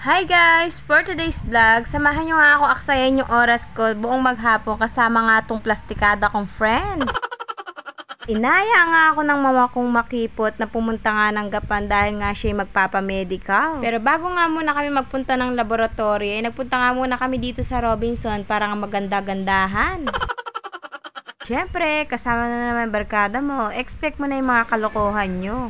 Hi guys! For today's vlog, samahan nyo nga ako aksayan yung oras ko buong maghapon kasama nga tong plastikada kong friend. Inaya nga ako ng mama kong makipot na pumunta nga ng Gapan dahil nga siya magpapamedical. Pero bago nga muna kami magpunta ng laboratory, nagpunta nga muna kami dito sa Robinson para nga maganda-gandahan. Siyempre, kasama na naman barkada mo, expect mo na yung mga kalokohan nyo.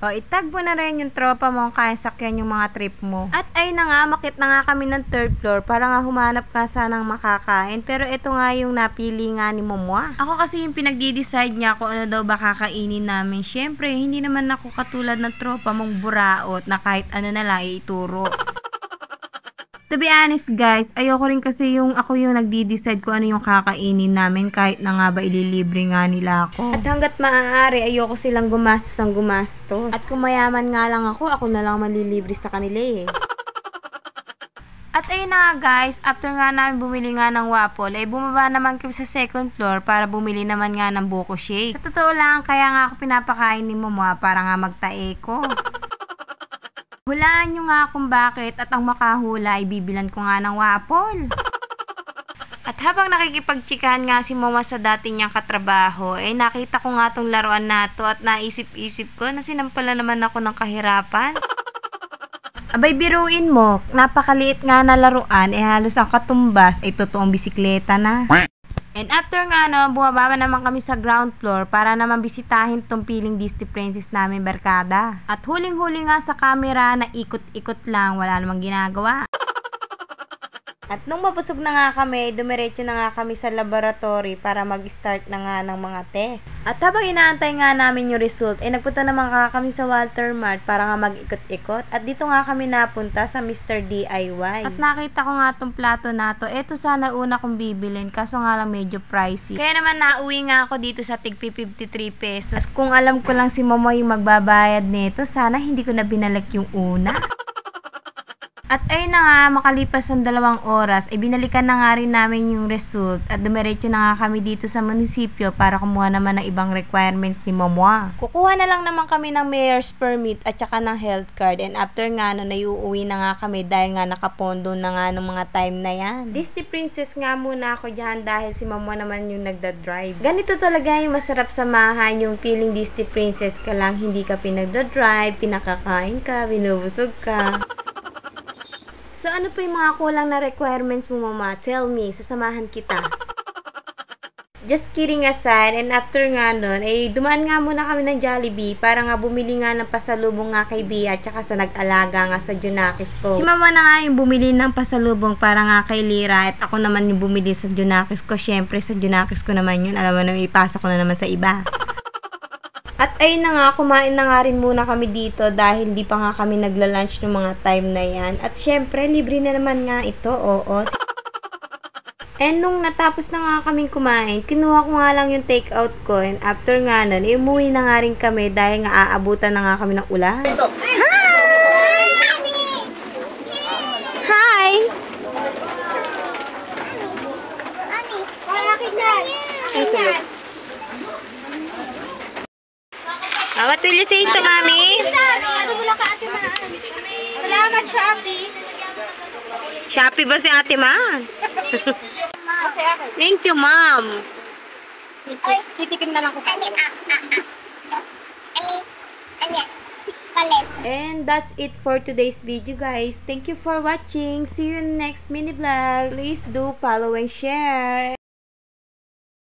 O, itag mo na rin yung tropa mo kaya sakyan yung mga trip mo. At ay na nga, makit na nga kami ng third floor para nga humanap ka sanang makakain. Pero ito nga yung napili nga ni Momwa. Ako kasi yung pinagdi-decide niya kung ano daw ba kakainin namin. Siyempre, hindi naman ako katulad ng tropa mong buraot na kahit ano na lang ituro. To be honest guys, ayoko rin kasi yung ako yung nagdi-decide kung ano yung kakainin namin kahit na nga ba ililibre nga nila ako. At hanggat maaari, ayoko silang gumastos ng gumastos. At kung mayaman nga lang ako na lang malilibre sa kanila eh. At ayun na nga guys, after nga namin bumili nga ng waffle, ay bumaba naman kami sa second floor para bumili naman nga ng buko shake. Sa totoo lang, kaya nga ako pinapakain ni Mama para nga magtae ko. Hulaan nyo nga kung bakit at ang makahula ay bibilan ko nga ng waffle. At habang nakikipagtsikahan nga si Mama sa dati niyang katrabaho, ay nakita ko nga tong laruan na to at naisip-isip ko na sinampala naman ako ng kahirapan. Abay biruin mo, napakaliit nga na laruan, halos ang katumbas ay totoong bisikleta na. And after nga bumaba naman kami sa ground floor para naman bisitahin tong piling Disney Princess namin barkada. At huling-huli nga sa camera na ikot-ikot lang, wala namang ginagawa. At nung mabusog na nga kami, dumiretso na nga kami sa laboratory para mag-start na nga ng mga test. At habang inaantay nga namin yung result, nagpunta naman kami sa Walter Mart para nga mag-ikot-ikot. At dito nga kami napunta sa Mr. DIY. At nakita ko nga tong plato na to. Ito sana una kong bibilin, kaso nga lang medyo pricey. Kaya naman nauwi nga ako dito sa tig 53 pesos. Kung alam ko lang si Mama yung magbabayad nito, sana hindi ko na binalik yung una. At ayun na nga, makalipas ang 2 oras, binalikan na nga rin namin yung result at dumiretso na nga kami dito sa munisipyo para kumuha naman ng ibang requirements ni Momwa. Kukuha na lang naman kami ng mayor's permit at saka ng health card, and after nga naiuuwi na nga kami dahil nga nakapondo na nga ng mga time na yan. Disney Princess nga muna ako dyan dahil si Momwa naman yung nagda-drive. Ganito talaga yung masarap samahan, yung feeling Disney Princess ka lang, hindi ka pinagda-drive, pinakakain ka, binubusog ka. So, ano pa yung mga kulang na requirements mo, Mama? Tell me, sasamahan kita. Just kidding aside, and after nga nun, dumaan nga muna kami ng Jollibee para nga bumili nga ng pasalubong nga kay Bea at saka sa nag-alaga nga sa Junakis ko. Si Mama na nga yung bumili ng pasalubong para nga kay Lira at ako naman yung bumili sa Junakis ko. Siyempre, sa Junakis ko naman yun. Alam mo na, ipasa ko na naman sa iba. At ayun na nga, kumain na nga rin muna kami dito dahil hindi pa nga kami nagla-lunch ng mga time na yan. At syempre, libre na naman nga ito, oo. And nung natapos na nga kami kumain, kinuha ko nga lang yung take-out ko. And after nga nun, umuwi na nga rin kami dahil nga aabutan na nga kami ng ulan. Hi! Hi! Hi! What will you say to Mami? Salamat, Shopee. Shopee ba si Ate Man? Thank you, Ma'am. Titikim na lang ko. And that's it for today's video, guys. Thank you for watching. See you in the next mini vlog. Please do follow and share.